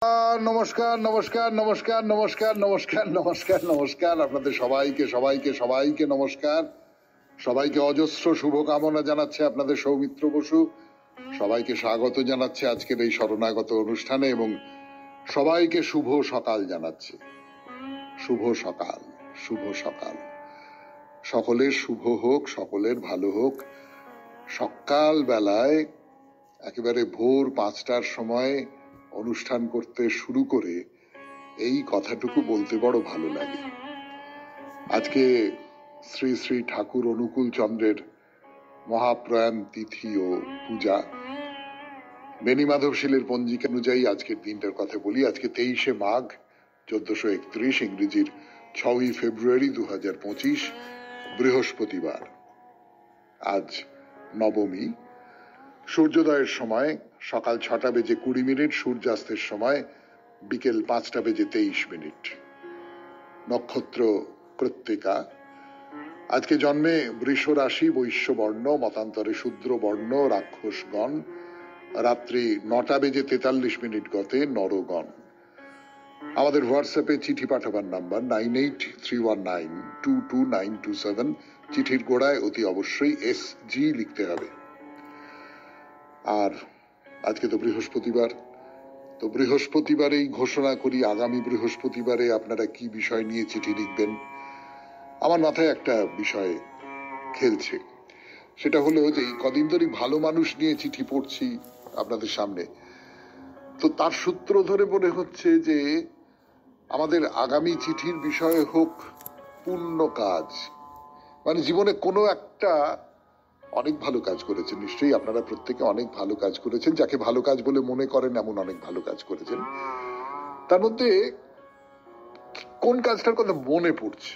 নমস্কার নমস্কার নমস্কার নমস্কার নমস্কার নমস্কার নমস্কার আপনাদের সবাইকে সবাইকে সবাইকে নমস্কার, সবাইকে অজস্র শুভকামনা জানাচ্ছে আপনাদের সৌমিত্র বসু। সবাইকে স্বাগত জানাচ্ছে আজকের এই শরণাগত অনুষ্ঠানে এবং সবাইকে শুভ সকাল জানাচ্ছে। শুভ সকাল, শুভ সকাল, সকলের শুভ হোক, সকলের ভালো হোক। সকাল বেলায় একেবারে ভোর 5টার সময় অনুষ্ঠান করতে শুরু করে এই কথাটুকু বলতে বড় ভালো লাগে। আজকে শ্রী শ্রী ঠাকুর অনুকূল চন্দ্রের মহাপ্রয়াণ তিথি ও পূজা। বেনি মাধবশীলের পঞ্জিকা অনুযায়ী আজকের দিনটার কথা বলি। আজকে 23শে মাঘ 1431, ইংরেজির 6ই ফেব্রুয়ারি 2025, বৃহস্পতিবার। আজ নবমী। সূর্যোদয়ের সময় সকাল 6টা বেজে 20 মিনিট, সূর্যাস্তের সময় বিকেল 5টা বেজে 23 মিনিট। নক্ষত্র কৃত্তিকা। আজকে জন্মে বৃষ রাশি, বৈশ্য বর্ণ, মতান্তরে শূদ্র বর্ণ, রাক্ষসগণ। রাত্রি 9টা বেজে 43 মিনিট গতে নরগণ। আমাদের হোয়াটসঅ্যাপে চিঠি পাঠাবার নাম্বার 9831922927। চিঠির গোড়ায় অতি অবশ্যই SG লিখতে হবে। আর আজকে তো বৃহস্পতিবার, তো বৃহস্পতিবারেই ঘোষণা করি আগামী বৃহস্পতিবারে আপনারা কি বিষয় নিয়ে চিঠি লিখবেন। আমার মাথায় একটা বিষয় খেলছে, সেটা হলো যে এই কদিন ধরে ভালো মানুষ নিয়ে চিঠি পড়ছি আপনাদের সামনে, তো তার সূত্র ধরে মনে হচ্ছে যে আমাদের আগামী চিঠির বিষয় হোক পুণ্য কাজ। মানে জীবনে কোনো একটা অনেক ভালো কাজ করেছেন, নিশ্চয়ই আপনারা প্রত্যেকে অনেক ভালো কাজ করেছেন, যাকে ভালো কাজ বলে মনে করেন এমন অনেক ভালো কাজ করেছেন। তার মধ্যে কোন কাজটার কথা মনে পড়ছে,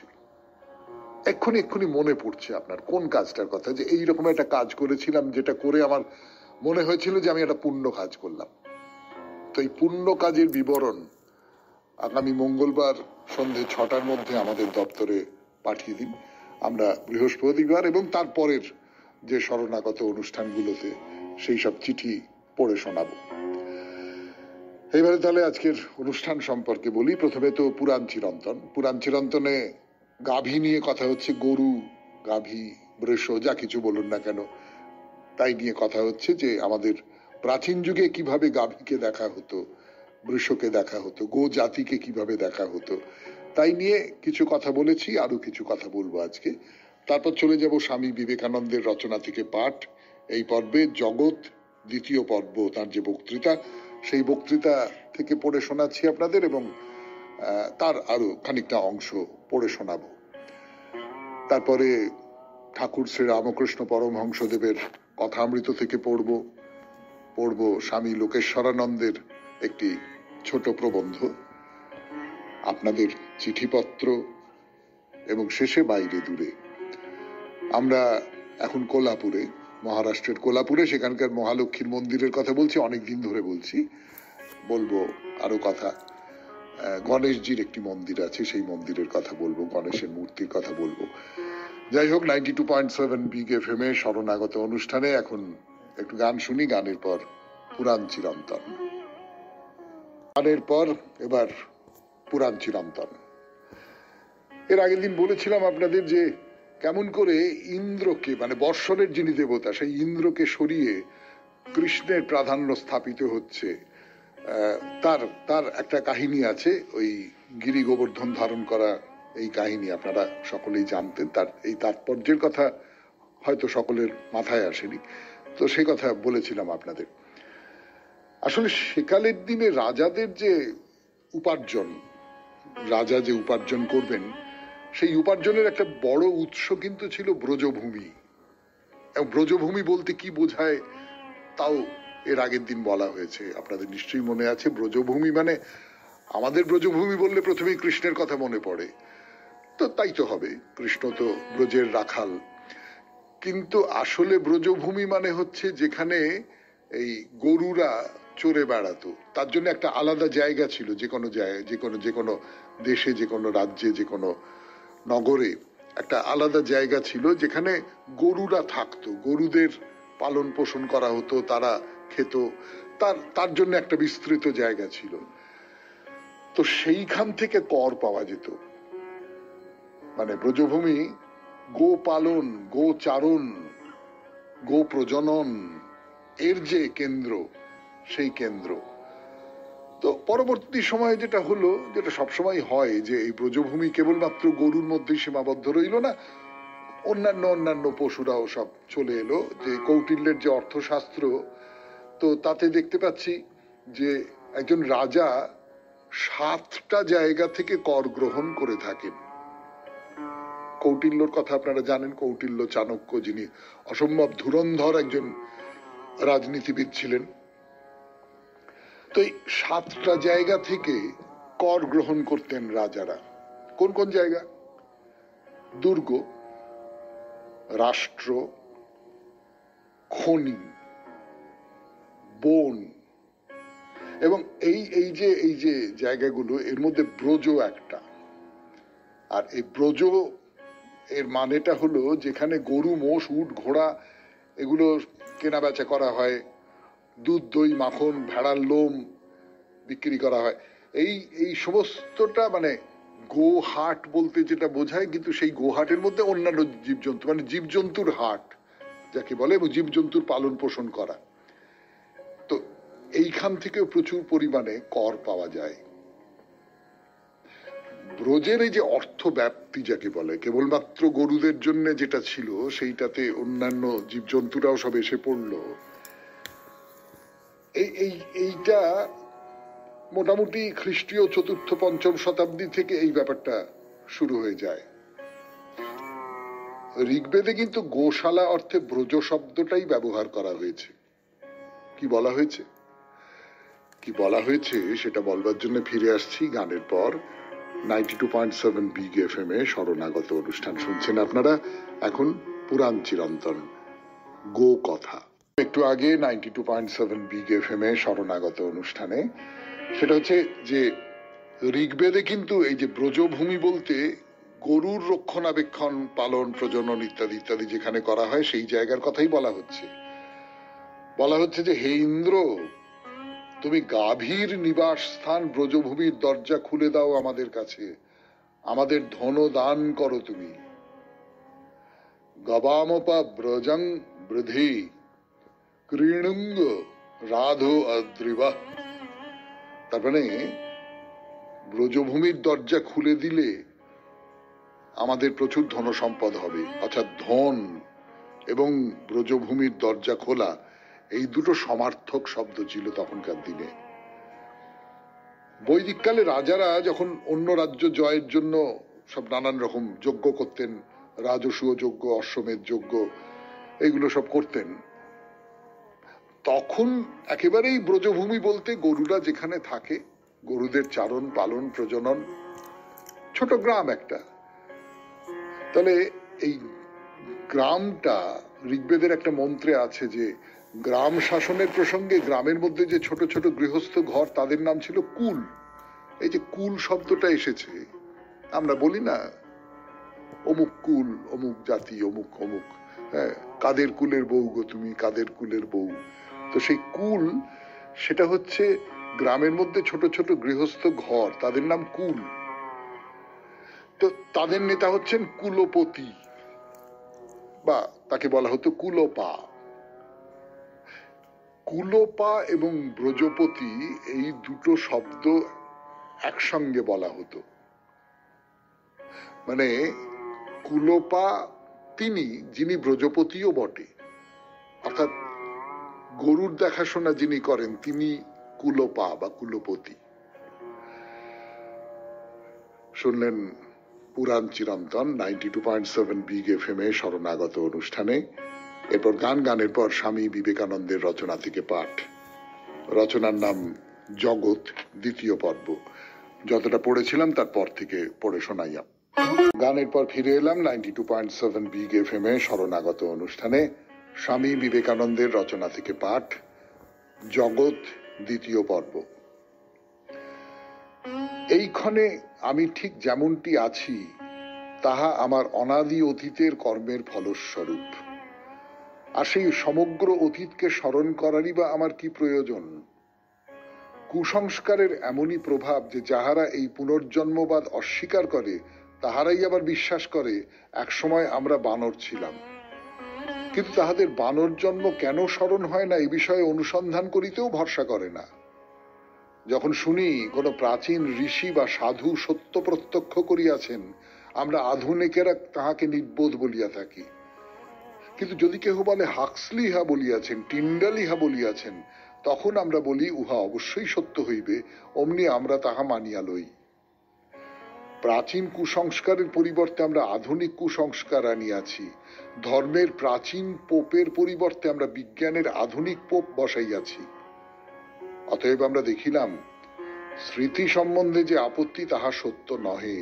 এক্ষুনি মনে পড়ছে আপনার কোন কাজটার কথা, যে এইরকম একটা কাজ করেছিলাম যেটা করে আমার মনে হয়েছিল যে আমি একটা পুণ্য কাজ করলাম। তো এই পুণ্য কাজের বিবরণ আগামী মঙ্গলবার সন্ধে 6টার মধ্যে আমাদের দপ্তরে পাঠিয়ে দিন। আমরা বৃহস্পতিবার এবং তারপরের যে শরণাগত অনুষ্ঠানগুলোতে সেই সব চিঠি পড়ে শোনাবো। এইবারে তাহলে আজকের অনুষ্ঠান সম্পর্কে বলি। প্রথমে তো পুরাণ চিরন্তন। পুরাণ চিরন্তনে গাভী নিয়ে কথা হচ্ছে। গরু, গাভী, বৃষ, যা কিছু বলুন না কেন, তাই নিয়ে কথা হচ্ছে যে আমাদের প্রাচীন যুগে কিভাবে গাভীকে দেখা হতো, বৃষকে দেখা হতো, গো জাতিকে কিভাবে দেখা হতো, তাই নিয়ে কিছু কথা বলেছি, আরো কিছু কথা বলবো আজকে। তারপর চলে যাব স্বামী বিবেকানন্দের রচনা থেকে পাঠ। এই পর্বে জগৎ, দ্বিতীয় পর্ব, তার যে বক্তৃতা, সেই বক্তৃতা থেকে পড়ে শোনাচ্ছি আপনাদের এবং তার আরো খানিকটা অংশ পড়ে শোনাবো। তারপরে ঠাকুর শ্রী রামকৃষ্ণ পরমহংসদেবের কথামৃত থেকে পড়বো স্বামী লোকেশ্বরানন্দের একটি ছোট প্রবন্ধ, আপনাদের চিঠিপত্র এবং শেষে বাইরে দূরে। আমরা এখন কোলাপুরে, মহারাষ্ট্রের কোলাপুরে, সেখানকার মহালক্ষ্মীর মন্দিরের কথা বলছি, অনেকদিন ধরে বলছি, বলবো আরো কথা। গণেশজির একটি মন্দির আছে, সেই মন্দিরের কথা বলবো, গণেশের মূর্তির কথা বলবো। যাই হোক, 92.7 বিগ FM এ শরণাগত অনুষ্ঠানে এখন একটু গান শুনি, গানের পর পুরাণ চিরন্তন। গানের পর এবার পুরাণ চিরন্তন। এর আগের দিন বলেছিলাম আপনাদের যে কেমন করে ইন্দ্রকে, মানে বর্ষণের যিনি দেবতা, সেই ইন্দ্রকে সরিয়ে কৃষ্ণের প্রাধান্য স্থাপিত হচ্ছে। তার তার একটা কাহিনী আছে, ওই গিরি গোবর্ধন ধারণ করা এই কাহিনী আপনারা সকলেই জানতেন। তার এই তাৎপর্যের কথা হয়তো সকলের মাথায় আসেনি, তো সেই কথা বলেছিলাম আপনাদের। আসলে সেকালের দিনে রাজাদের যে উপার্জন, রাজা যে উপার্জন করবেন, সেই উপার্জনের একটা বড় উৎস কিন্তু ছিল ব্রজভূমি। ব্রজভূমি বলতে কি বোঝায় তাও এর আগের দিন বলা হয়েছে, আপনাদের নিশ্চয়ই মনে আছে। ব্রজভূমি মানে আমাদের ব্রজভূমি বললে প্রথমেই কৃষ্ণের কথা মনে পড়ে, তো তাই তো হবে, কৃষ্ণ তো ব্রজের রাখাল। কিন্তু আসলে ব্রজভূমি মানে হচ্ছে যেখানে এই গরুরা চড়ে বেড়াতো, তার জন্য একটা আলাদা জায়গা ছিল। যে কোনো জায়গায়, যে কোনো দেশে, যে কোনো রাজ্যে, যে কোনো নগরে একটা আলাদা জায়গা ছিল যেখানে গরুরা থাকতো, গরুদের পালন পোষণ করা হতো, তারা খেত, তার জন্য একটা বিস্তৃত জায়গা ছিল। তো সেইখান থেকে কর পাওয়া যেত। মানে ব্রজভূমি গো পালন, গো চারণ, গো প্রজনন এর যে কেন্দ্র, সেই কেন্দ্র। তো পরবর্তী সময়ে যেটা হলো, যেটা সবসময় হয়, যে এই ব্রজভূমি কেবলমাত্র গরুর মধ্যে সীমাবদ্ধ রইল না, অন্যান্য অন্যান্য পশুরাও সব চলে এলো। যে কৌটিল্যের যে অর্থশাস্ত্র, তো তাতে দেখতে পাচ্ছি যে একজন রাজা 7টা জায়গা থেকে কর গ্রহণ করে থাকেন। কৌটিল্যর কথা আপনারা জানেন, কৌটিল্য চাণক্য, যিনি অসম্ভব ধুরন্ধর একজন রাজনীতিবিদ ছিলেন। তো এই 7টা জায়গা থেকে কর গ্রহণ করতেন রাজারা। কোন কোন জায়গা? দুর্গ, রাষ্ট্র, খনি, বন, এবং এই যে জায়গাগুলো, এর মধ্যে ব্রজ একটা। আর এই ব্রজ এর মানেটা হলো যেখানে গরু, মোষ, উট, ঘোড়া এগুলো কেনা বেচা করা হয়, দুধ, দই, মাখন, ভেড়ার লোম বিক্রি করা হয়। এই সমস্তটা মানে গোহাট বলতে যেটা বোঝায়, কিন্তু সেই গোহাটের মধ্যে অন্যান্য জীবজন্তু, মানে জীবজন্তুর হাট যাকে বলে, এবং জীবজন্তুর পালন পোষণ করা। তো এইখান থেকেও প্রচুর পরিমাণে কর পাওয়া যায়। ব্রজের এই যে অর্থ ব্যাপ্তি যাকে বলে, কেবলমাত্র গরুদের জন্য যেটা ছিল সেইটাতে অন্যান্য জীবজন্তুরাও সব এসে পড়লো। এইটা মোটামুটি খ্রিস্টীয় 4র্থ-5ম শতাব্দী থেকে এই ব্যাপারটা শুরু হয়ে যায়। ঋগ্বেদে কিন্তু গোশালা অর্থে ব্রজ শব্দটাই ব্যবহার করা হয়েছে। কি বলা হয়েছে, কি বলা হয়েছে সেটা বলবার জন্য ফিরে আসছি গানের পর। 92.7 বিগ এফএম এ শরণাগত অনুষ্ঠান শুনছেন আপনারা। এখন পুরাণ চিরন্তন, গো কথা। একটু আগে 92.7 বিগ এফএম এ শরণাগত অনুষ্ঠানে, সেটা হচ্ছে যে ঋগ্বেদে কিন্তু এই যে ব্রজভূমি বলতে গরুর রক্ষণাবেক্ষণ, পালন, প্রজনন ইত্যাদি ইত্যাদি যেখানে করা হয় সেই জায়গার কথাই বলা হচ্ছে। বলা হচ্ছে যে হে ইন্দ্র, তুমি গাভীর নিবাস স্থান ব্রজভূমির দরজা খুলে দাও আমাদের কাছে, আমাদের ধন দান করো তুমি। গবামপা ব্রজং বৃদ্ধি ক্রীণুঙ্গ রাধো অদ্রিবা। তার মানে ব্রজভূমির দরজা খুলে দিলে আমাদের প্রচুর ধন সম্পদ হবে। অর্থাৎ ধন এবং ব্রজভূমির দরজা খোলা, এই দুটো সমার্থক শব্দ ছিল তখনকার দিনে। বৈদিককালে রাজারা যখন অন্য রাজ্য জয়ের জন্য সব নানান রকম যজ্ঞ করতেন, রাজসূয় যজ্ঞ, অশ্বমেধ যজ্ঞ, এগুলো সব করতেন, তখন একেবারেই ব্রজভূমি বলতে গরুরা যেখানে থাকে, গরুদের চারণ, পালন, প্রজনন, ছোট গ্রাম একটা। তাহলে এই গ্রামটা, ঋগ্বেদের একটা মন্ত্রে আছে যে গ্রাম শাসনের প্রসঙ্গে গ্রামের মধ্যে যে ছোট ছোট গৃহস্থ ঘর, তাদের নাম ছিল কুল। এই যে কুল শব্দটা এসেছে, আমরা বলি না অমুক কুল, অমুক জাতি, অমুক অমুক, হ্যাঁ, কাদের কুলের বউ গো তুমি, কাদের কুলের বউ। তো সেই কুল, সেটা হচ্ছে গ্রামের মধ্যে ছোট ছোট গৃহস্থ ঘর, তাদের নাম কুল। তো তাদের নেতা হচ্ছেন কুলপতি, বা তাকে বলা হতো কুলপা। কুলপা এবং ব্রজপতি, এই দুটো শব্দ একসঙ্গে বলা হতো। মানে কুলপা তিনি, যিনি ব্রজপতিও বটে, অর্থাৎ গরুর দেখাশোনা যিনি করেন তিনি কুলপা বা কুলপতি। শুনলেন পুরাণ চিরন্তন 92.7 বিগ এফএম এ শরণাগত অনুষ্ঠানে। এরপর গানের পর স্বামী বিবেকানন্দের রচনা থেকে পাঠ। রচনার নাম জগৎ, 2য় পর্ব। যতটা পড়েছিলাম তার পর থেকে পড়ে শোনাইয়া। গানের পর ফিরে এলাম 92.7 বিগ এফএম এ শরণাগত অনুষ্ঠানে। স্বামী বিবেকানন্দের রচনা থেকে পাঠ, জগৎ, 2য় পর্ব। এইক্ষণে আমি ঠিক যেমনটি আছি, তাহা আমার অনাদি অতীতের কর্মের ফলস্বরূপ। আর সেই সমগ্র অতীতকে স্মরণ করারই বা আমার কি প্রয়োজন? কুসংস্কারের এমনই প্রভাব যে যাহারা এই পুনর্জন্মবাদ অস্বীকার করে তাহারাই আবার বিশ্বাস করে একসময় আমরা বানর ছিলাম, কিন্তু তাহাদের বানর জন্ম কেন স্মরণ হয় না এই বিষয়ে অনুসন্ধান করিতেও ভরসা করে না। যখন শুনি কোন প্রাচীন ঋষি বা সাধু সত্য প্রত্যক্ষ করিয়াছেন, আমরা আধুনিকেরা তাহাকে নির্বোধ বলিয়া থাকি। কিন্তু যদি কেহ বলে হাক্সলি ইহা বলিয়াছেন, টিন্ডাল ইহা বলিয়াছেন, তখন আমরা বলি উহা অবশ্যই সত্য হইবে, অমনি আমরা তাহা মানিয়া লই। প্রাচীন কুসংস্কারের পরিবর্তে আমরা আধুনিক কুসংস্কার আনিয়াছি। ধর্মের প্রাচীন পোপের পরিবর্তে আমরা বিজ্ঞানের আধুনিক পোপ বসাইয়াছি। অতএব আমরা দেখিলাম স্মৃতি সম্বন্ধে যে আপত্তি তাহা সত্য নহে,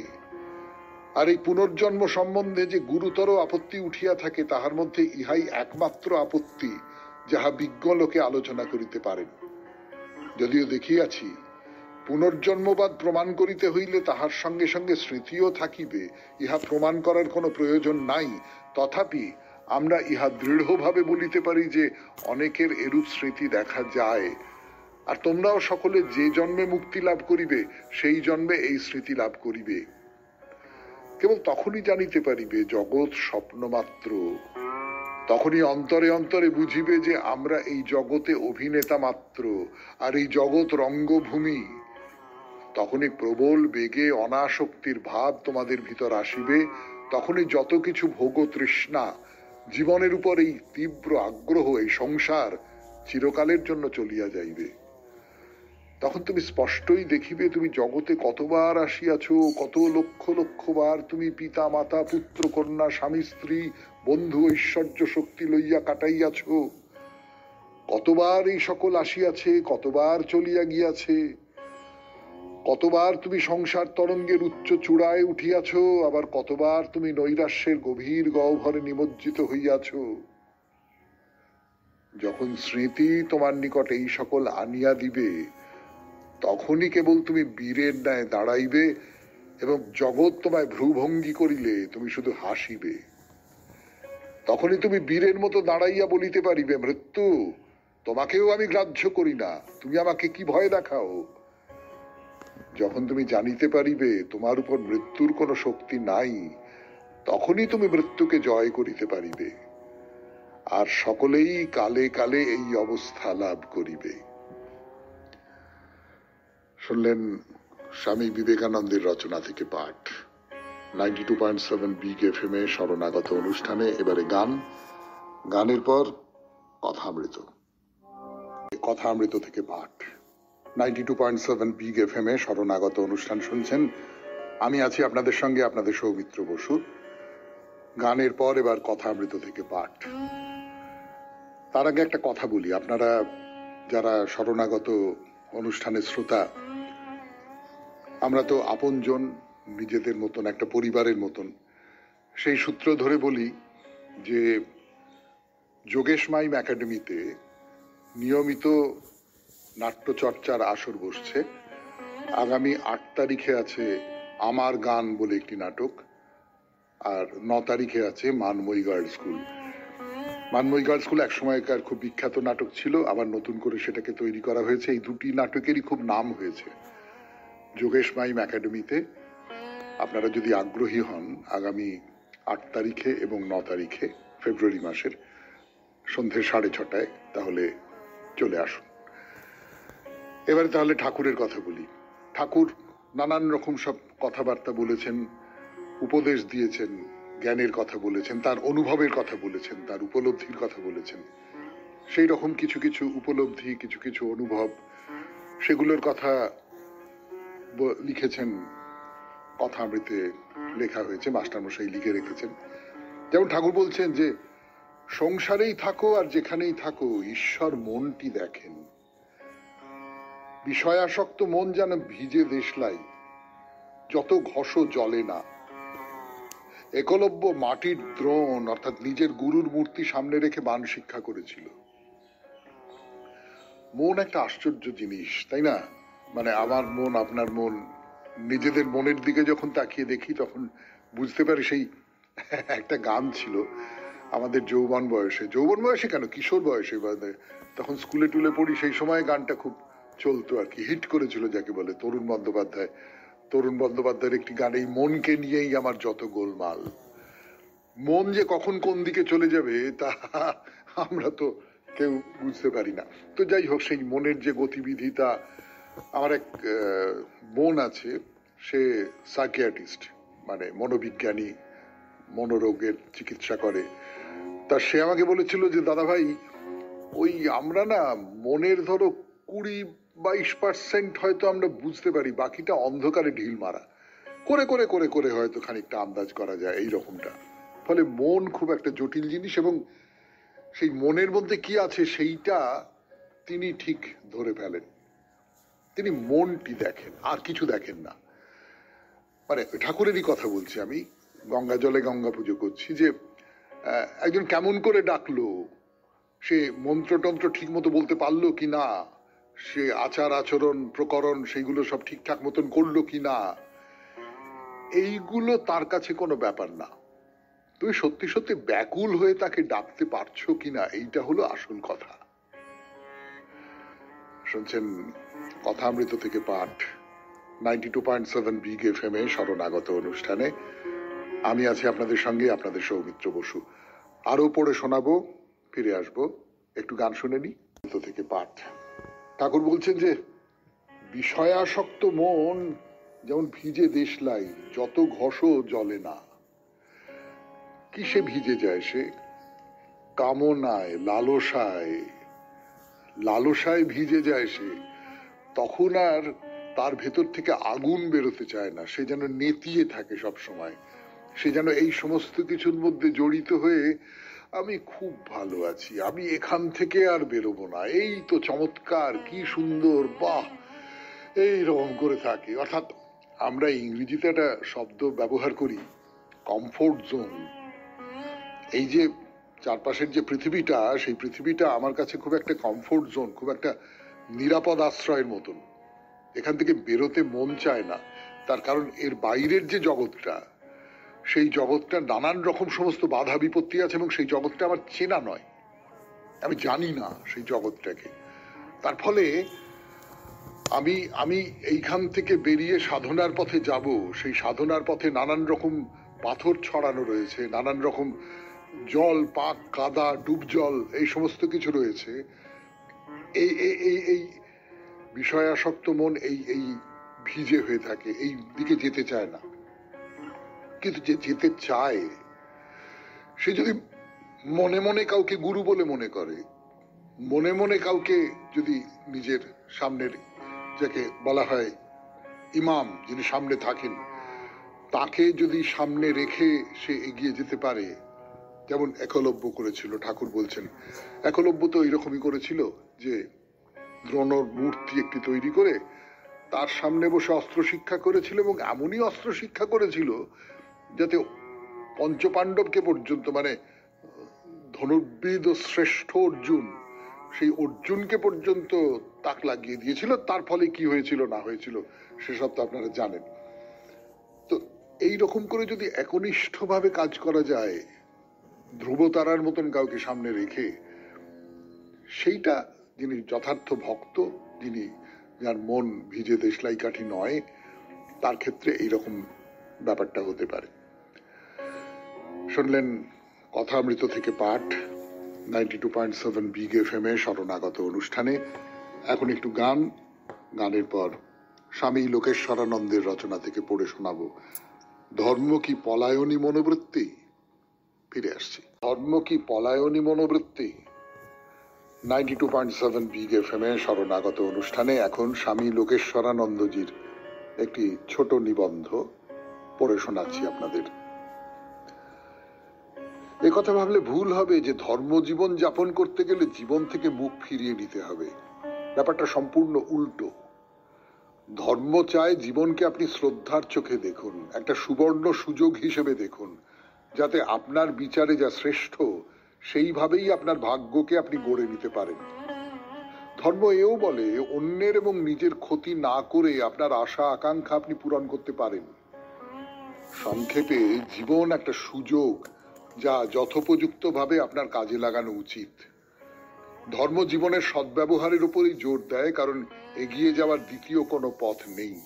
আর এই পুনর্জন্ম সম্বন্ধে যে গুরুতর আপত্তি উঠিয়া থাকে তাহার মধ্যে ইহাই একমাত্র আপত্তি যাহা বিজ্ঞ লোকে আলোচনা করিতে পারেন। যদিও দেখিয়াছি পুনর্জন্মবাদ প্রমাণ করিতে হইলে তাহার সঙ্গে সঙ্গে স্মৃতিও থাকিবে, ইহা প্রমাণ করার কোনো প্রয়োজন নাই, তথাপি আমরা ইহা দৃঢ়ভাবে বলিতে পারি যে অনেকের এরূপ স্মৃতি দেখা যায়। আর তোমরাও সকলে যে জন্মে মুক্তি লাভ করিবে সেই জন্মে এই স্মৃতি লাভ করিবে। কেবল তখনই জানিতে পারিবে জগৎ স্বপ্ন মাত্র, তখনই অন্তরে অন্তরে বুঝিবে যে আমরা এই জগতে অভিনেতা মাত্র, আর এই জগৎ রঙ্গভূমি। তখনই প্রবল বেগে অনাসক্তির ভাব তোমাদের ভিতর আসিবে, তখনই যত কিছু ভোগ তৃষ্ণা, জীবনের উপর এই তীব্র আগ্রহ, এই সংসার চিরকালের জন্য চলিয়া যাইবে। তখন তুমি স্পষ্টই দেখিবে তুমি জগতে কতবার আসিয়াছ, কত লক্ষ লক্ষ বার তুমি পিতা মাতা পুত্র কন্যা স্বামী স্ত্রী বন্ধু ঐশ্বর্য শক্তি লইয়া কাটাইয়াছ, কতবার এই সকল আসিয়াছে, কতবার চলিয়া গিয়াছে, কতবার তুমি সংসার তরঙ্গের উচ্চ চূড়ায় উঠিয়াছ, আবার কতবার তুমি নৈরাশ্যের গভীর গহ্বরে নিমজ্জিত হইয়াছ। যখন স্মৃতি তোমার নিকট এই সকল আনিয়া দিবে, তখনই কেবল তুমি বীরের ন্যায় দাঁড়াইবে, এবং জগৎ তোমায় ভ্রুভঙ্গি করিলে তুমি শুধু হাসিবে। তখনই তুমি বীরের মতো দাঁড়াইয়া বলিতে পারিবে, মৃত্যু, তোমাকেও আমি গ্রাহ্য করি না, তুমি আমাকে কি ভয় দেখাও। যখন তুমি জানিতে পারিবে তোমার উপর মৃত্যুর কোনো শক্তি নাই, তখনই তুমি মৃত্যুকে জয় করিতে পারিবে, আর সকলেই কালে কালে এই অবস্থা লাভ করিবে। শুনলেন স্বামী বিবেকানন্দের রচনা থেকে পাঠ 92.7 বিগ এফএম এ শরণাগত অনুষ্ঠানে। এবারে গান, গানের পর কথামৃত। কথামৃত থেকে পাঠ 92.7 বিগ এফএম এ শরণাগত অনুষ্ঠান শুনছেন। আমি আছি আপনাদের সঙ্গে, আপনাদের সৌমিত্র বসু। গানের পর এবার কথামৃত থেকে পাঠ। তার আগে একটা কথা বলি, আপনারা যারা শরণাগত অনুষ্ঠানের শ্রোতা, আমরা তো আপনজন, নিজেদের মতন, একটা পরিবারের মতন। সেই সূত্র ধরে বলি যে যোগেশ মাইম একাডেমিতে নিয়মিত নাট্যচর্চার আসর বসছে। আগামী 8 তারিখে আছে আমার গান বলে একটি নাটক, আর 9 তারিখে আছে মানময়ী গার্লস স্কুল। মানময়ী গার্লস স্কুল এক সময়কার খুব বিখ্যাত নাটক ছিল, আবার নতুন করে সেটাকে তৈরি করা হয়েছে। এই দুটি নাটকেরই খুব নাম হয়েছে। যোগেশ মাইম একাডেমিতে আপনারা যদি আগ্রহী হন, আগামী 8 তারিখে এবং 9 তারিখে ফেব্রুয়ারি মাসের সন্ধ্যে 6:30 তাহলে চলে আসুন। এবারে তাহলে ঠাকুরের কথা বলি। ঠাকুর নানান রকম সব কথাবার্তা বলেছেন, উপদেশ দিয়েছেন, জ্ঞানের কথা বলেছেন, তার অনুভবের কথা বলেছেন, তার উপলব্ধির কথা বলেছেন। সেই রকম কিছু কিছু উপলব্ধি, কিছু কিছু অনুভব, সেগুলোর কথা লিখেছেন, কথামৃতে লেখা হয়েছে, মাস্টারমশাই লিখে রেখেছেন। যেমন ঠাকুর বলছেন যে সংসারেই থাকো আর যেখানেই থাকো ঈশ্বর মনটি দেখেন। বিষয়াসক্ত মন যেন ভিজে দেশলাই, যত ঘষো জলে না। একলব্য মাটির দ্রোণ অর্থাৎ নিজের গুরুর মূর্তি সামনে রেখে বাণ শিক্ষা করেছিল। মন একটা আশ্চর্য জিনিস, তাই না? মানে আমার মন, আপনার মন, নিজেদের মনের দিকে যখন তাকিয়ে দেখি তখন বুঝতে পারি। সেই একটা গান ছিল আমাদের যৌবন বয়সে কেন, কিশোর বয়সে, তখন স্কুলে টুলে পড়ি, সেই সময় গানটা খুব চলতো আর কি, হিট করেছিল যাকে বলে তরুণ বন্দ্যোপাধ্যায়ের একটি গান, এই মনকে নিয়েই আমার যত গোলমাল। মন যে কখন কোন দিকে চলে যাবে তা আমরা তো কেউ বুঝতে পারি না। তো যাই হোক, সেই মনের যে গতিবিধিতা, আমার এক বোন আছে, সে সাইকিয়াট্রিস্ট, মানে মনোবিজ্ঞানী, মনোরোগের চিকিৎসা করে। তা সে আমাকে বলেছিল যে দাদা ভাই, ওই আমরা না মনের ধরো 20-22% হয়তো আমরা বুঝতে পারি, বাকিটা অন্ধকারে ঢিল মারা করে করে করে করে হয়তো খানিকটা আন্দাজ করা যায় এই রকমটা। ফলে মন খুব একটা জটিল জিনিস, এবং সেই মনের মধ্যে কি আছে সেইটা তিনি ঠিক ধরে ফেলেন। তিনি মনটি দেখেন, আর কিছু দেখেন না। মানে ঠাকুরেরই কথা বলছি আমি, গঙ্গা জলে গঙ্গা পুজো করছি, যে একজন কেমন করে ডাকলো, সে মন্ত্রতন্ত্র ঠিক মতো বলতে পারলো কি না, সে আচার আচরণ প্রকরণ সেইগুলো সব ঠিকঠাক মতন করলো কি না, এইগুলো তার কাছে কোনো ব্যাপার না। তুমি সত্যি সত্যি ব্যাকুল হয়ে তাকে ডাকতে পারছো কিনা, এইটা হলো আসল কথা। শুনছেন কথামৃত থেকে পাঠ, 92.7 বিগ FM এ শরণাগত অনুষ্ঠানে। আমি আছি আপনাদের সঙ্গে, আপনাদের সৌমিত্র বসু। আরো পড়ে শোনাবো, ফিরে আসবো, একটু গান শুনে নি। থেকে পাঠ। ঠাকুর বলছেন যে বিষয়াসক্ত মন যেমন ভিজে দেশলাই, যত ঘষো জলে না। কিসে ভিজে যায় সে? কামনায়, লালসায় ভিজে যায় সে। তখন আর তার ভেতর থেকে আগুন বেরোতে চায় না, সে যেন নেতিয়ে থাকে সব সময়। সে যেন এই সমস্ত কিছুর মধ্যে জড়িত হয়ে, আমি খুব ভালো আছি, আমি এখান থেকে আর বেরোবো না, এই তো চমৎকার, কি সুন্দর, বাহ, এইরকম করে থাকে। অর্থাৎ আমরা ইংরেজিতে একটা শব্দ ব্যবহার করি, কমফোর্ট জোন। এই যে চারপাশের যে পৃথিবীটা, সেই পৃথিবীটা আমার কাছে খুব একটা কমফোর্ট জোন, খুব একটা নিরাপদ আশ্রয়ের মতন। এখান থেকে বেরোতে মন চায় না। তার কারণ এর বাইরের যে জগৎটা, সেই জগৎটা নানান রকম সমস্ত বাধা বিপত্তি আছে, এবং সেই জগৎটা আমার চেনা নয়, আমি জানি না সেই জগৎটাকে। তার ফলে আমি এইখান থেকে বেরিয়ে সাধনার পথে যাব, সেই সাধনার পথে নানান রকম পাথর ছড়ানো রয়েছে, নানান রকম জল, পাক, কাদা, ডুব জল, এই সমস্ত কিছু রয়েছে। এই এই এই বিষয়াসক্ত মন এই ভিজে হয়ে থাকে, এই দিকে যেতে চায় না। কিন্তু যে যেতে চায়, সে যদি মনে মনে কাউকে গুরু বলে মনে করে, মনে মনে কাউকে যদি নিজের সামনের, যাকে বলা হয় ইমাম, যিনি সামনে থাকেন, তাকে যদি সামনে রেখে সে এগিয়ে যেতে পারে, যেমন একলব্য করেছিল। ঠাকুর বলছেন একলব্য তো এরকমই করেছিল, যে দ্রোণর মূর্তি একটি তৈরি করে তার সামনে বসে অস্ত্র শিক্ষা করেছিল, এবং এমনই অস্ত্র শিক্ষা করেছিল যাতে পঞ্চপাণ্ডবকে পর্যন্ত, মানে ধনুর্বিদ ও শ্রেষ্ঠ অর্জুন, সেই অর্জুনকে পর্যন্ত তাক লাগিয়ে দিয়েছিল। তার ফলে কি হয়েছিল না হয়েছিল সেসব তো আপনারা জানেন। তো এই রকম করে যদি একনিষ্ঠভাবে কাজ করা যায়, ধ্রুবতারার মতন কাউকে সামনে রেখে, সেইটা যিনি যথার্থ ভক্ত, যিনি, যার মন ভিজে দেশলাই কাঠি নয়, তার ক্ষেত্রে এইরকম ব্যাপারটা হতে পারে। শুনলেন কথামৃত থেকে পাঠ, 92.7 বিগ FM এ শরণাগত অনুষ্ঠানে। এখন একটু গান, গানের পর স্বামী লোকেশ্বরানন্দের রচনা থেকে পড়ে শোনাবো ধর্ম কি পলায়নী মনোবৃত্তি। ফিরে আসছি। ধর্ম কি পলায়নী মনোবৃত্তি, 92.7 বিগ FM এ শরণাগত অনুষ্ঠানে। এখন স্বামী লোকেশ্বরানন্দজির একটি ছোট নিবন্ধ পড়ে শোনাচ্ছি আপনাদের। এ কথা ভাবলে ভুল হবে যে ধর্মজীবন যাপন করতে গেলে জীবন থেকে মুখ ফিরিয়ে নিতে হবে। ব্যাপারটা সম্পূর্ণ উল্টো। ধর্ম চায় জীবনকে আপনি শ্রদ্ধার চোখে দেখুন, একটা সুবর্ণ সুযোগ হিসেবে দেখুন, যাতে আপনার বিচারে যা শ্রেষ্ঠ সেইভাবেই আপনার ভাগ্যকে আপনি গড়ে নিতে পারেন। ধর্ম এও বলে অন্যের এবং নিজের ক্ষতি না করে আপনার আশা আকাঙ্ক্ষা আপনি পূরণ করতে পারেন। সংক্ষেপে জীবন একটা সুযোগ, যা যথোপযুক্ত ভাবে আপনার কাজে লাগানো উচিত। ধর্ম জীবনের সদ্ব্যবহারের উপরই জোর দেয়, কারণ এগিয়ে যাওয়ার দ্বিতীয় কোনো পথ নেই।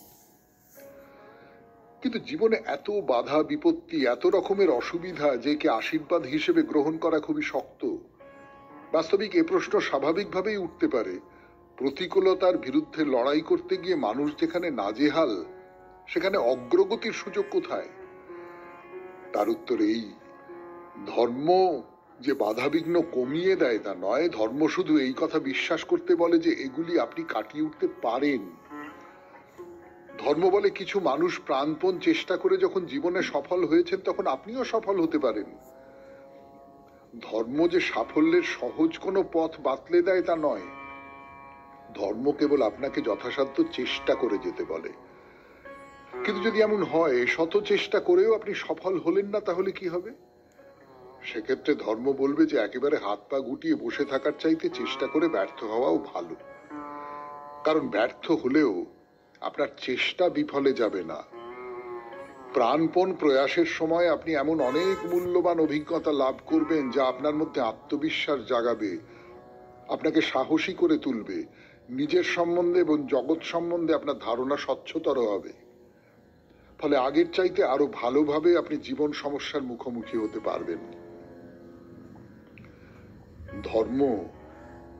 কিন্তু জীবনে এত বাধা বিপত্তি, এত রকমের অসুবিধা যে একে আশীর্বাদ হিসেবে গ্রহণ করা খুবই শক্ত। বাস্তবিক এ প্রশ্ন স্বাভাবিকভাবেই উঠতে পারে, প্রতিকূলতার বিরুদ্ধে লড়াই করতে গিয়ে মানুষ যেখানে নাজেহাল, সেখানে অগ্রগতির সুযোগ কোথায়? তার উত্তর এই, ধর্ম যে বাধাবিঘ্ন কমিয়ে দেয় তা নয়, ধর্ম শুধু এই কথা বিশ্বাস করতে বলে যে এগুলি আপনি কাটিয়ে উঠতে পারেন। ধর্ম বলে কিছু মানুষ প্রাণপণ চেষ্টা করে যখন জীবনে সফল হয়েছেন তখন আপনিও সফল হতে পারেন। ধর্ম যে সাফল্যের সহজ কোনো পথ বাতলে দেয় তা নয়, ধর্ম কেবল আপনাকে যথাসাধ্য চেষ্টা করে যেতে বলে। কিন্তু যদি এমন হয় শত চেষ্টা করেও আপনি সফল হলেন না, তাহলে কি হবে? সেক্ষেত্রে ধর্ম বলবে যে একেবারে হাত পা গুটিয়ে বসে থাকার চাইতে চেষ্টা করে ব্যর্থ হওয়াও ভালো, কারণ ব্যর্থ হলেও আপনার চেষ্টা বিফলে যাবে না। প্রাণপণ প্রয়াসের সময় আপনি এমন অনেক মূল্যবান অভিজ্ঞতা লাভ করবেন যা আপনার মধ্যে আত্মবিশ্বাস জাগাবে, আপনাকে সাহসী করে তুলবে, নিজের সম্বন্ধে এবং জগৎ সম্বন্ধে আপনার ধারণা স্বচ্ছতর হবে। ফলে আগের চাইতে আরো ভালোভাবে আপনি জীবন সমস্যার মুখোমুখি হতে পারবেন। ধর্ম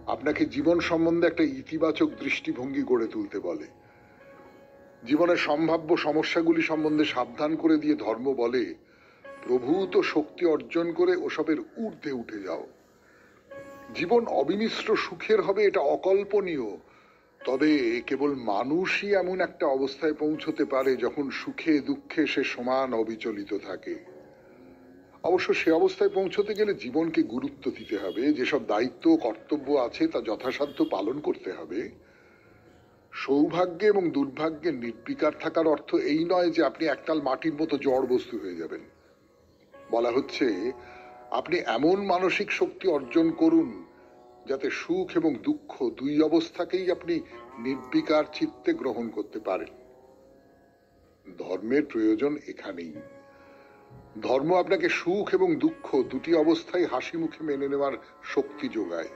আপনাকে জীবন সম্বন্ধে একটা ইতিবাচক দৃষ্টিভঙ্গি গড়ে তুলতে বলে। জীবনের সম্ভাব্য সমস্যাগুলি সম্বন্ধে সাবধান করে দিয়ে ধর্ম বলে, প্রভূত শক্তি অর্জন করে ওসবের ঊর্ধ্বে উঠে যাও। জীবন অবিমিশ্র সুখের হবে এটা অকল্পনীয়, তবে কেবল মানুষই এমন একটা অবস্থায় পৌঁছতে পারে যখন সুখে দুঃখে সে সমান অবিচলিত থাকে। অবশ্য সে অবস্থায় পৌঁছতে গেলে জীবনকে গুরুত্ব দিতে হবে, যেসব দায়িত্ব কর্তব্য আছে তা যথাসাধ্য পালন করতে হবে। সৌভাগ্যে এবং দুর্ভাগ্যে নির্বিকার থাকার অর্থ এই নয় যে আপনি এককাল মাটির মতো জড় বস্তু হয়ে যাবেন। বলা হচ্ছে আপনি এমন মানসিক শক্তি অর্জন করুন যাতে সুখ এবং দুঃখ দুই অবস্থাকেই আপনি নির্বিকার চিত্তে গ্রহণ করতে পারেন। ধর্মের প্রয়োজন এখানেই। ধর্ম আপনাকে সুখ এবং দুঃখ দুটি অবস্থায় হাসি মুখে মেনে নেওয়ার শক্তি যোগায়।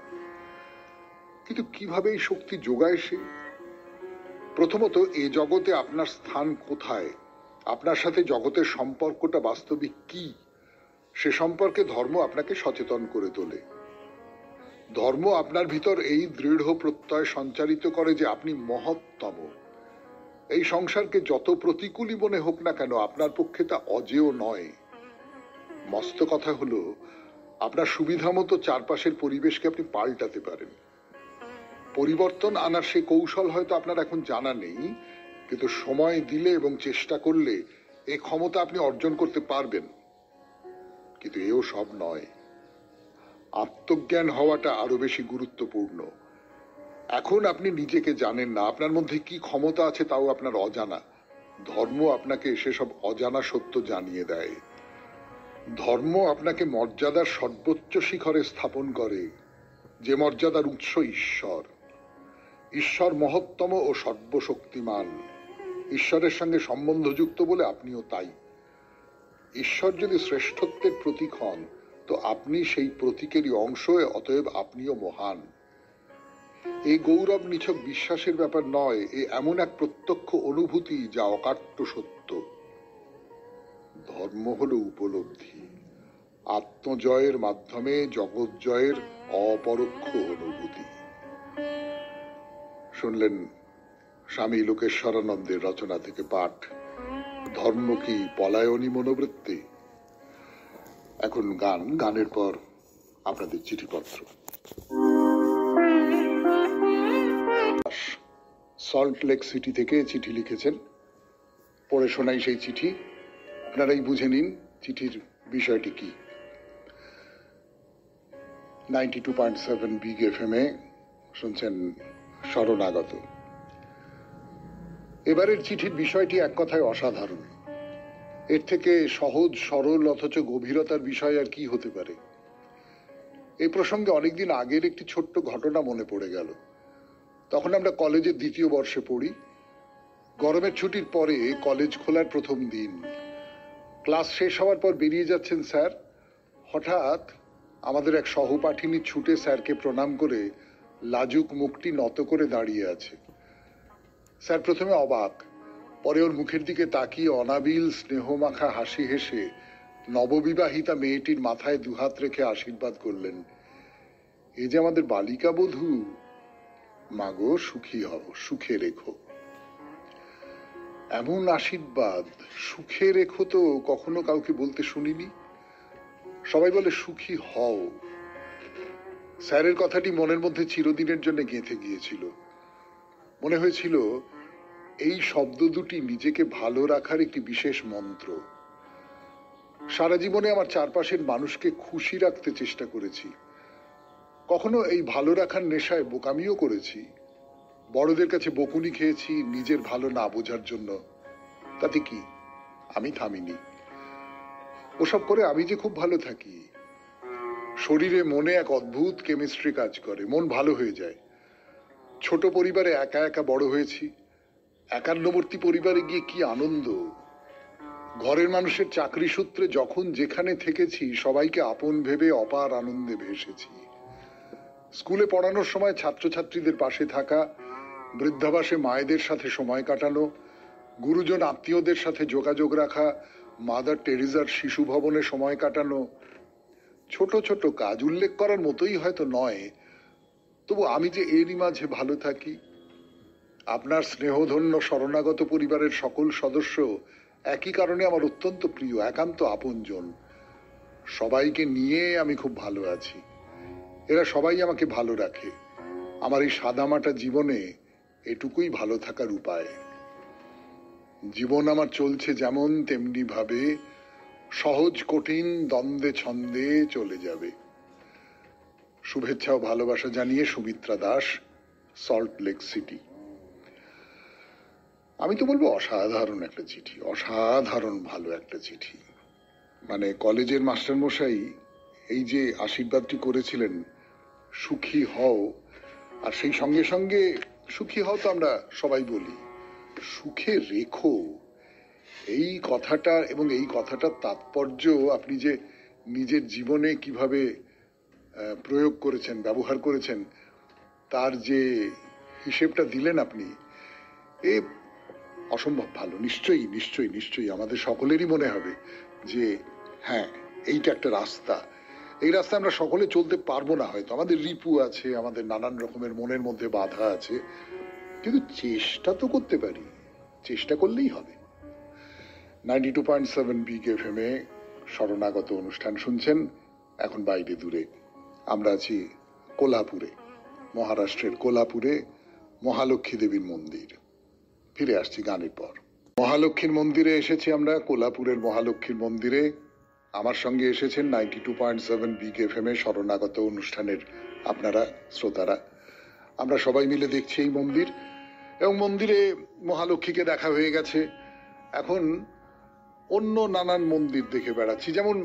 কিন্তু কিভাবে এই শক্তি যোগায় সে? প্রথমত, এ জগতে আপনার স্থান কোথায়, আপনার সাথে জগতের সম্পর্কটা বাস্তবিক কি, সে সম্পর্কে ধর্ম আপনাকে সচেতন করে তোলে। ধর্ম আপনার ভিতর এই দৃঢ় প্রত্যয় সঞ্চারিত করে যে আপনি মহত্তম। এই সংসারকে যত প্রতিকূলই মনে হোক না কেন, আপনার পক্ষে তা অজেয় নয়। মস্ত কথা হলো, আপনার সুবিধা মতো চারপাশের পরিবেশকে আপনি পাল্টাতে পারেন। পরিবর্তন আনার সে কৌশল হয়তো আপনার এখন জানা নেই, কিন্তু সময় দিলে এবং চেষ্টা করলে এই ক্ষমতা আপনি অর্জন করতে পারবেন। কিন্তু এও সব নয়, আত্মজ্ঞান হওয়াটা আরো বেশি গুরুত্বপূর্ণ। এখন আপনি নিজেকে জানেন না, আপনার মধ্যে কি ক্ষমতা আছে তাও আপনার অজানা। ধর্ম আপনাকে সেসব অজানা সত্য জানিয়ে দেয়। ধর্ম আপনাকে মর্যাদার সর্বোচ্চ শিখরে স্থাপন করে, যে মর্যাদার উৎস ঈশ্বর। ঈশ্বর মহত্তম ও সর্বশক্তিমান। ঈশ্বরের সঙ্গে সম্বন্ধযুক্ত বলে আপনিও তাই। ঈশ্বর যদি শ্রেষ্ঠত্বের প্রতীক হন, তো আপনি সেই প্রতীকেরই অংশ, অতএব আপনিও মহান। এই গৌরব নিছক বিশ্বাসের ব্যাপার নয়, এ এমন এক প্রত্যক্ষ অনুভূতি যা অকাট্য সত্য। ধর্ম হল উপলব্ধি, আত্মজয়ের মাধ্যমে জগৎ জয়ের অপরোক্ষ অনুভূতি। শুনলেন স্বামী লোকেশ্বরানন্দের রচনা থেকে পাঠ, ধর্ম কি পলায়নী মনোবৃত্তি। এখন গান, গানের পর আপনাদের চিঠিপত্র। সল্ট লেক সিটি থেকে চিঠি লিখেছেন, পড়ে শোনাই সেই চিঠি, আপনারাই বুঝে নিন চিঠির বিষয়টি কি। 92.7 বিগ FM এ শুনছেন শরণাগত। এবারের চিঠির বিষয়টি এক কথায় অসাধারণ। এর থেকে সহজ সরল অথচ গভীরতার বিষয় আর কি হতে পারে। এই প্রসঙ্গে অনেকদিন আগের একটি ছোট্ট ঘটনা মনে পড়ে গেল। তখন আমরা কলেজের দ্বিতীয় বর্ষে পড়ি। গরমের ছুটির পরে কলেজ খোলার প্রথম দিন। ক্লাস শেষ হওয়ার পর বেরিয়ে যাচ্ছেন স্যার। হঠাৎ আমাদের এক সহপাঠিনী ছুটে স্যারকে প্রণাম করে লাজুক মুখটি নত করে দাঁড়িয়ে আছে। স্যার প্রথমে অবাক, পরে ওর মুখের দিকে তাকিয়ে অনাবিল স্নেহমাখা হাসি হেসে নববিবাহিতা মেয়েটির মাথায় দুহাত রেখে আশীর্বাদ করলেন। এ যে আমাদের বালিকা বধূ, মাগো সুখী হও, সুখে রেখো। এমন আশীর্বাদ সুখে রেখো তো কখনো কাউকে বলতে শুনিনি। সবাই বলে সুখী হও। স্যারের কথাটি মনের মধ্যে চিরদিনের জন্য গেঁথে গিয়েছিল। মনে হয়েছিল এই শব্দ দুটি নিজেকে ভালো রাখার একটি বিশেষ মন্ত্র। সারা জীবনে আমার চারপাশের মানুষকে খুশি রাখতে চেষ্টা করেছি। কখনো এই ভালো রাখার নেশায় বোকামিও করেছি। বড়দের কাছে বকুনি খেয়েছি নিজের ভালো না বোঝার জন্য। তাতে কি, আমি থামিনি। ওসব করে আমি যে খুব ভালো থাকি। শরীরে মনে এক অদ্ভুত কেমিস্ট্রি কাজ করে, মন ভালো হয়ে যায়। ছোট পরিবারে একা একা বড় হয়েছি। একান্নবর্তী পরিবারে গিয়ে কি আনন্দ। ঘরের মানুষের চাকরি সূত্রে যখন যেখানে থেকেছি সবাইকে আপন ভেবে অপার আনন্দে ভেসেছি। স্কুলে পড়ানোর সময় ছাত্রছাত্রীদের পাশে থাকা, বৃদ্ধাবাসে মায়েদের সাথে সময় কাটানো, গুরুজন আত্মীয়দের সাথে যোগাযোগ রাখা, মাদার টেরিজার শিশু ভবনে সময় কাটানো। ছোট ছোট কাজ, উল্লেখ করার মতোই হয়তো নয়, তবু আমি যে এরই মাঝে ভালো থাকি। আপনার স্নেহধন্য শরণাগত পরিবারের সকল সদস্য একই কারণে আমার অত্যন্ত প্রিয়, একান্ত আপনজন। সবাইকে নিয়ে আমি খুব ভালো আছি। এরা সবাই আমাকে ভালো রাখে। আমার এই সাদামাটা জীবনে এটুকুই ভালো থাকার উপায়। জীবন আমার চলছে যেমন তেমনি ভাবে, সহজ কঠিন দ্বন্দ্বে ছন্দে চলে যাবে। শুভেচ্ছা ও ভালোবাসা জানিয়ে Sumitra Das, salt lake city. আমি তো বলবো অসাধারণ একটা চিঠি, অসাধারণ ভালো একটা চিঠি। মানে কলেজের মাস্টার মশাই এই যে আশীর্বাদটি করেছিলেন, সুখী হও, আর সেই সঙ্গে সঙ্গে সুখী হও তো আমরা সবাই বলি, সুখে রেখো, এই কথাটা এবং এই কথাটার তাৎপর্য আপনি যে নিজের জীবনে কিভাবে প্রয়োগ করেছেন, ব্যবহার করেছেন, তার যে হিসেবটা দিলেন আপনি, এ অসম্ভব ভালো। নিশ্চয়ই নিশ্চয়ই নিশ্চয়ই আমাদের সকলেরই মনে হবে যে হ্যাঁ, এইটা একটা রাস্তা। এই রাস্তা আমরা সকলে চলতে পারবো না, হয়তো আমাদের রিপু আছে, আমাদের নানান রকমের মনের মধ্যে বাধা আছে, কিন্তু চেষ্টা তো করতে পারি, চেষ্টা করলেই হবে। 92.7 বিগ এফএম এ শরণাগত অনুষ্ঠান শুনছেন। এখন বাইরে দূরে আমরা আছি কোলাপুরে, মহারাষ্ট্রের কোলাপুরে মহালক্ষ্মী দেবীর মন্দির। ফিরে আসছি গানের পর। মহালক্ষ্মীর মন্দিরে এসেছি আমরা, কোলাপুরের মহালক্ষ্মীর মন্দিরে। আমার সঙ্গে এসেছেন 92.7 বিগ এফএম এ শরণাগত অনুষ্ঠানের আপনারা শ্রোতারা। আমরা সবাই মিলে দেখছি এই মন্দির, এবং মন্দিরে মহালক্ষ্মীকে দেখা হয়ে গেছে। এখন অন্য নানান মন্দির দেখে বেড়াচ্ছি, যেমন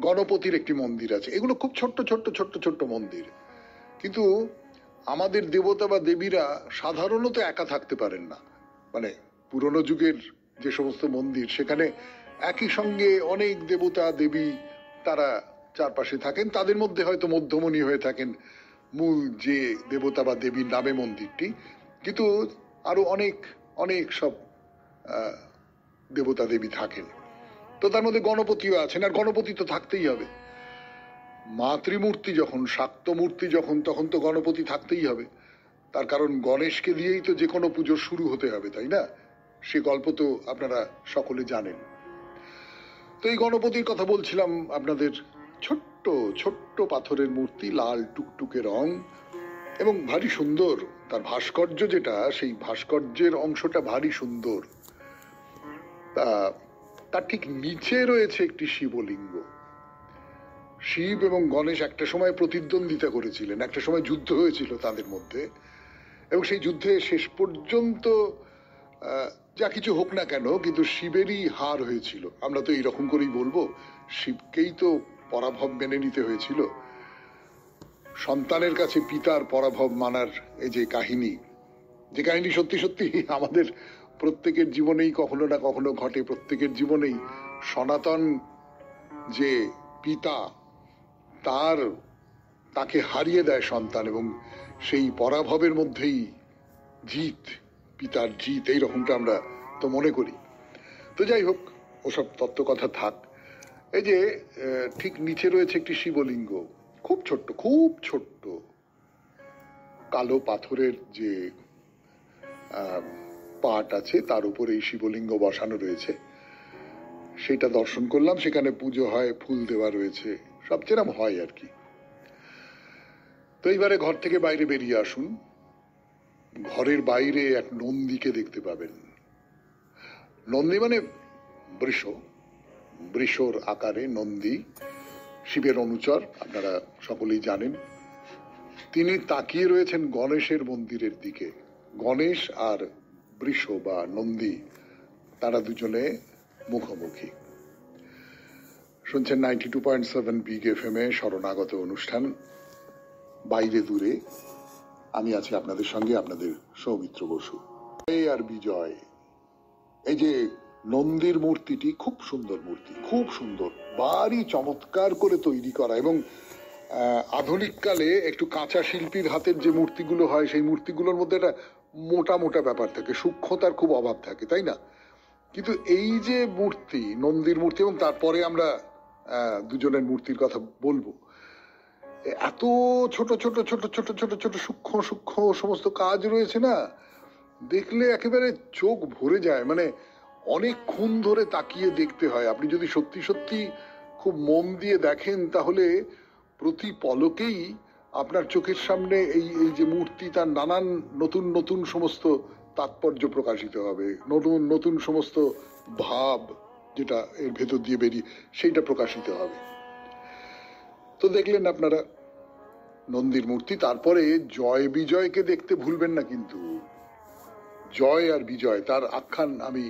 গণপতির একটি মন্দির আছে। এগুলো খুব ছোট্ট ছোট্ট ছোট্ট ছোট্ট মন্দির, কিন্তু আমাদের দেবতা বা দেবীরা সাধারণত একা থাকতে পারেন না। মানে পুরনো যুগের যে সমস্ত মন্দির, সেখানে একই সঙ্গে অনেক দেবতা দেবী তারা চারপাশে থাকেন, তাদের মধ্যে হয়তো মধ্যমণি হয়ে থাকেন মূল যে দেবতা বা দেবীর নামে মন্দিরটি, কিন্তু আরো অনেক অনেক সব দেবতা দেবী থাকেন। তো তার মধ্যে গণপতিও আছেন, আর গণপতি তো থাকতেই হবে। মাতৃমূর্তি যখন, শাক্ত মূর্তি যখন, তখন তো গণপতি থাকতেই হবে। তার কারণ গণেশকে দিয়েই তো যে কোনো পুজো শুরু হতে হবে, তাই না? সে গল্প তো আপনারা সকলে জানেন। তো এই গণপতির কথা বলছিলাম আপনাদের। ছোট্ট ছোট্ট পাথরের মূর্তি, লাল টুকটুকে রং, এবং ভারী সুন্দর। তার ভাস্কর্য যেটা, সেই ভাস্কর্যের অংশটা ভারী সুন্দর। তার ঠিক নিচে রয়েছে একটি শিবলিঙ্গ। শিব এবং গণেশ একটা সময় প্রতিদ্বন্দ্বিতা করেছিলেন, একটা সময় যুদ্ধ হয়েছিল তাদের মধ্যে, এবং সেই যুদ্ধে শেষ পর্যন্ত যা কিছু হোক না কেন, কিন্তু শিবেরই হার হয়েছিল। আমরা তো এইরকম করেই বলবো, শিবকেই তো পরাভব মেনে নিতে হয়েছিল। সন্তানের কাছে পিতার পরাভব মানার এই যে কাহিনী, যে কাহিনী সত্যি সত্যি আমাদের প্রত্যেকের জীবনেই কখনো না কখনো ঘটে। প্রত্যেকের জীবনেই সনাতন যে পিতা তাকে হারিয়ে দেয় সন্তান, এবং সেই পরাভবের মধ্যেই জিত, পিতার জিত, এইরকমটা আমরা তো মনে করি। তো যাই হোক, ওসব তত্ত্ব কথা থাক। এই যে ঠিক নিচে রয়েছে একটি শিবলিঙ্গ, খুব ছোট্ট, খুব ছোট্ট, কালো পাথরের যে পাট আছে তার উপরে এই শিবলিঙ্গ বসানো রয়েছে। সেটা দর্শন করলাম, সেখানে পুজো হয়, ফুল দেওয়া রয়েছে, সব যেরকম হয় আর কি। তো এইবারে ঘর থেকে বাইরে বেরিয়ে আসুন, ঘরের বাইরে এক নন্দীকে দেখতে পাবেন। নন্দী মানে বৃষ, বৃষর আকারে নন্দী, শিবের অনুচর, আপনারা সকলেই জানেন। তিনি তাকিয়ে রয়েছেন গণেশের মন্দিরের দিকে। গণেশ আর বৃষ বা নন্দী, তারা দুজনে মুখোমুখি। শুনছেন 92.7 বিগ এফএম এ শরণাগত অনুষ্ঠান বাইরে দূরে। আমি আছি আপনাদের সঙ্গে, আপনাদের সৌমিত্র বসু। আর বিজয়, এই যে নন্দীর মূর্তিটি খুব সুন্দর মূর্তি, খুব সুন্দর, ভারী চমৎকার করে তৈরি করা, এবং আধুনিক কালে একটু কাঁচা শিল্পীর হাতের যে মূর্তিগুলো হয় সেই মূর্তিগুলোর মধ্যে একটা মোটা মোটা ব্যাপার থাকে, সূক্ষ্মতার খুব অভাব থাকে, তাই না? কিন্তু এই যে মূর্তি, নন্দীর মূর্তি, এবং তারপরে আমরা দুজনের মূর্তির কথা বলবো, এত ছোট ছোট ছোট ছোট ছোট ছোট সূক্ষ্ম সূক্ষ্ম সমস্ত কাজ রয়েছে না, দেখলে একেবারে চোখ ভরে যায়। মানে অনেকক্ষণ ধরে তাকিয়ে দেখতে হয়। আপনি যদি সত্যি সত্যি খুব মন দিয়ে দেখেন, তাহলে প্রতি পলকেই আপনার চোখের সামনে এই এই যে মূর্তি, তার নানান নতুন নতুন সমস্ত তাৎপর্য প্রকাশিত হবে, নতুন নতুন সমস্ত ভাব যেটা এর ভেতর দিয়ে বেরিয়ে সেইটা প্রকাশিত হবে। তো দেখলেন আপনারা নন্দীর মূর্তি। তারপরে জয় বিজয়কে দেখতে ভুলবেন না কিন্তু। জয় আর বিজয়, তার আখ্যান আমি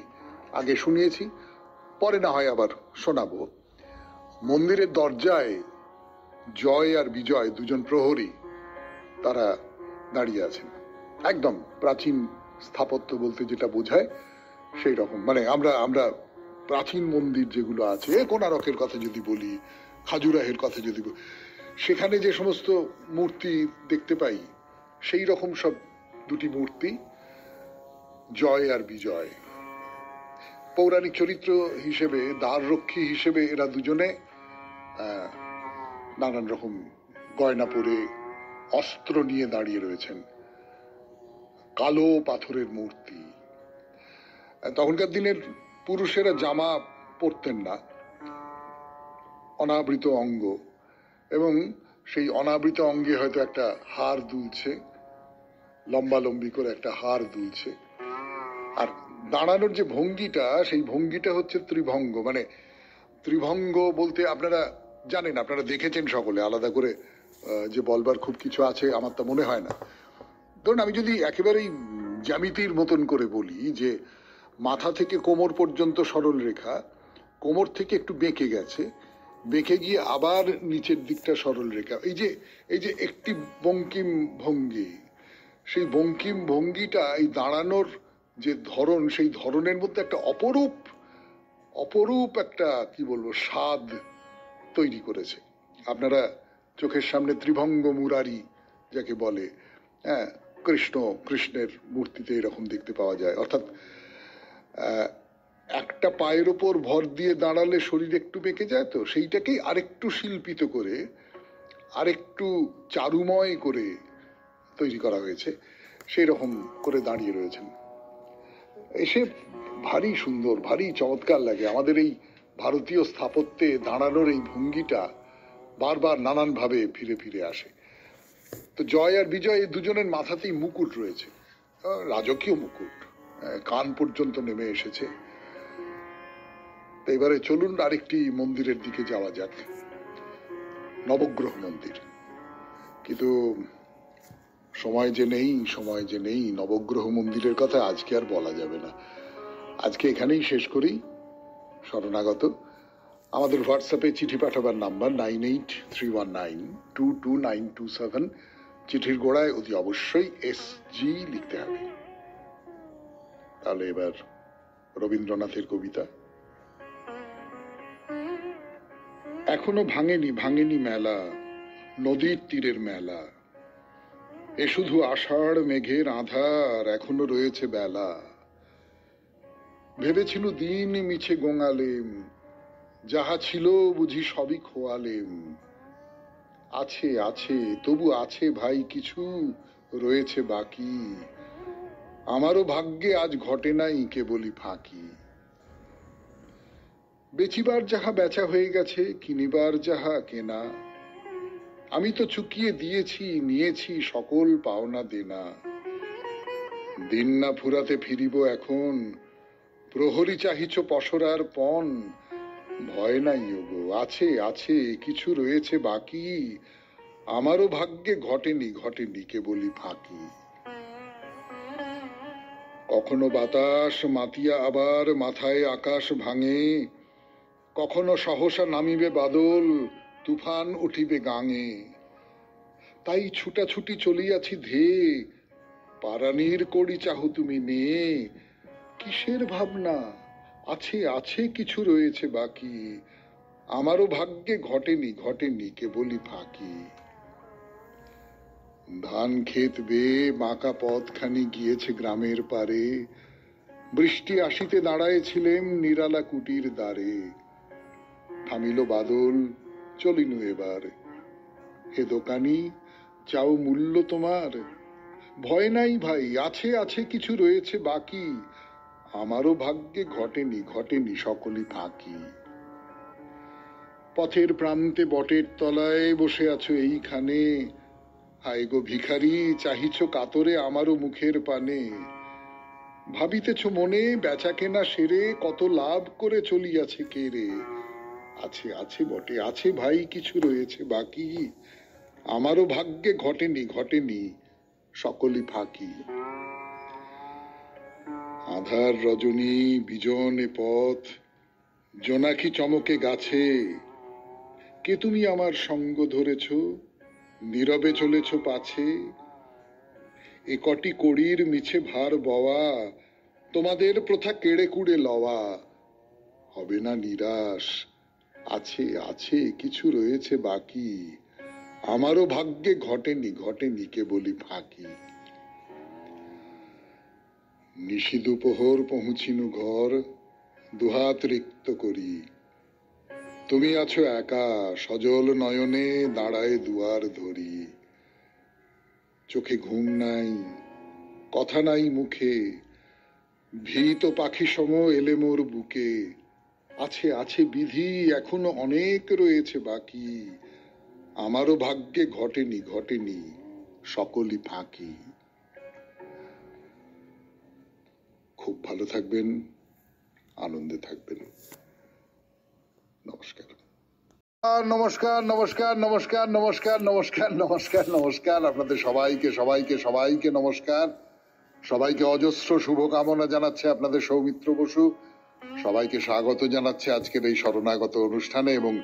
আগে শুনিয়েছি, পরে না হয় আবার শোনাবো। মন্দিরের দরজায় জয় আর বিজয়, দুজন প্রহরী, তারা দাঁড়িয়ে আছেন। একদম প্রাচীন স্থাপত্য বলতে যেটা বোঝায় সেই রকম। মানে আমরা প্রাচীন মন্দির যেগুলো আছে, কোণারকের কথা যদি বলি, খাজুরাহের কথা যদি বলি, সেখানে যে সমস্ত মূর্তি দেখতে পাই, সেই রকম সব দুটি মূর্তি, জয় আর বিজয়। পৌরাণিক চরিত্র হিসেবে, দ্বাররক্ষী হিসেবে এরা দুজনে নানান রকম গয়না পরে অস্ত্র নিয়ে দাঁড়িয়ে রয়েছেন। কালো পাথরের মূর্তি। তখনকার দিনের পুরুষেরা জামা পরতেন না, অনাবৃত অঙ্গ, এবং সেই অনাবৃত অঙ্গে হয়তো একটা হার দুলছে, লম্বা লম্বি করে একটা হার দুলছে। আর দাঁড়ানোর যে ভঙ্গিটা, সেই ভঙ্গিটা হচ্ছে ত্রিভঙ্গ। মানে ত্রিভঙ্গ বলতে আপনারা জানেন, আপনারা দেখেছেন সকলে, আলাদা করে যে বলবার খুব কিছু আছে আমার তা মনে হয় না। ধরুন আমি যদি একেবারেই জ্যামিতির মতন করে বলি, যে মাথা থেকে কোমর পর্যন্ত সরল রেখা, কোমর থেকে একটু বেঁকে গেছে, বেঁকে গিয়ে আবার নিচের দিকটা সরল রেখা, এই যে একটি বঙ্কিম ভঙ্গি, সেই বঙ্কিম ভঙ্গিটা, এই দাঁড়ানোর যে ধরন, সেই ধরনের মধ্যে একটা অপরূপ একটা কি বলবো স্বাদ তৈরি করেছে। আপনারা চোখের সামনে ত্রিভঙ্গ মুরারি যাকে বলে, হ্যাঁ, কৃষ্ণের মূর্তিতে এরকম দেখতে পাওয়া যায়। অর্থাৎ একটা পায়ের ওপর ভর দিয়ে দাঁড়ালে শরীর একটু বেঁকে যায়, তো সেইটাকেই আরেকটু শিল্পিত করে, আরেকটু চারুময় করে তৈরি করা হয়েছে। সেই রকম করে দাঁড়িয়ে রয়েছেন। এসে ভারী সুন্দর, ভারী চমৎকার লাগে। আমাদের এই ভারতীয় স্থাপত্যে দাঁড়ানোর এই ভঙ্গিটা বারবার নানান ভাবে ফিরে ফিরে আসে। তো জয় আর বিজয়, এই দুজনের মাথাতেই মুকুট রয়েছে, রাজকীয় মুকুট, কান পর্যন্ত নেমে এসেছে। তো এবারে চলুন আরেকটি মন্দিরের দিকে যাওয়া যাক, নবগ্রহ মন্দির। কিন্তু সময় যে নেই, নবগ্রহ মন্দিরের কথা আজকে আর বলা যাবে না। আজকে এখানেই শেষ করি শরণাগত। আমাদের হোয়াটসঅ্যাপে চিঠি পাঠাবার নাম্বার 9831922927। চিঠির গোড়ায় অতি অবশ্যই SG লিখতে হবে। তাহলে এবার রবীন্দ্রনাথের কবিতা। এখনো ভাঙেনি মেলা, নদীর তীরের মেলা। এ শুধু আষাঢ় মেঘের আধার, এখনো রয়েছে বেলা। ভেবেছিল দিন মিছে গোঙালেম, যাহা ছিল বুঝি সবই খোয়ালেম। আছে আছে তবু আছে ভাই কিছু রয়েছে বাকি, আমারও ভাগ্যে আজ ঘটে নাই কেবলই ফাঁকি। বেচিবার যাহা বেচা হয়ে গেছে, কিনিবার যাহা কেনা, আমি তো চুকিয়ে দিয়েছি নিয়েছি সকল পাওনা দেনা। দিন না ফুরাতে ফিরিব এখন, প্রহরী চাহিছ পসরার পণ। ভয় নাই ওগো, আছে আছে কিছু রয়েছে বাকি, আমারও ভাগ্যে ঘটেনি ঘটেনি কেবলই ফাঁকি। কখনো বাতাস মাতিয়া আবার মাথায় আকাশ ভাঙে, কখনো সহসা নামিবে বাদল, তুফান উঠিবে গাঙে। তাই ছুটাছুটি চলিয়াছি ধেয়ে, পারানির কড়ি চাহু তুমি নে। কিসের ভাবনা, আছে আছে কিছু রয়েছে বাকি, আমারও ভাগ্যে ঘটেনি ঘটেনি কেবলই ফাঁকি। ধান ক্ষেত বেয়ে বাঁকা পথখানি গিয়েছে গ্রামের পারে, বৃষ্টি আসিতে দাঁড়ায়েছিলেম নিরালা কুটির দ্বারে। থামিল বাদল, চলিনু এবার। হে দোকানি, চাও মূল্য তোমার? ভয় নাই ভাই, আছে আছে কিছু রয়েছে বাকি, আমারও ভাগ্যে ঘটেনি ঘটেনি সকলই ফাঁকি। পথের প্রান্তে বটের তলায় বসে আছো এইখানে, হায় গো ভিখারি চাহিছ কাতরে আমারও মুখের পানে। ভাবিতেছ মনে বেচা কেনা সেরে কত লাভ করে চলিয়াছে কেড়ে। আছে আছে বটে, আছে ভাই কিছু রয়েছে বাকি, আমারও ভাগ্যে ঘটেনি ঘটেনি সকলই ফাঁকি। আধার রজনী বিজন এ পথ, জোনাকি চমকে গাছে। কে তুমি আমার সঙ্গ ধরেছ, নীরবে চলেছ পাছে। এ কটি কড়ির মিছে ভার বওয়া, তোমাদের প্রথা কেড়ে কুড়ে লওয়া। হবে না নিরাশ, আছে আছে কিছু রয়েছে বাকি, আমারও ভাগ্যে ঘটেনি ঘটেনি কেবলই ফাঁকি। নিশি দুপোহর পৌঁছিনু ঘর, দুহাত রিক্ত করি। তুমি আছো একা সজল নয়নে দাঁড়ায় দুয়ার ধরি। চোখে ঘুম নাই, কথা নাই মুখে, ভীত পাখি সম এলে মোর বুকে। আছে আছে বিধি এখনো অনেক রয়েছে বাকি, আমারও ভাগ্যে ঘটেনি ঘটেনি সকলই ফাঁকি। খুব ভালো থাকবেন, আনন্দে থাকবেন। নমস্কার নমস্কার নমস্কার নমস্কার নমস্কার নমস্কার নমস্কার নমস্কার। আপনাদের সবাইকে সবাইকে সবাইকে নমস্কার। সবাইকে অজস্র শুভকামনা জানাচ্ছে আপনাদের সৌমিত্র বসু। সবাইকে স্বাগত জানাচ্ছে আজকের এই শরণাগত অনুষ্ঠানে এবং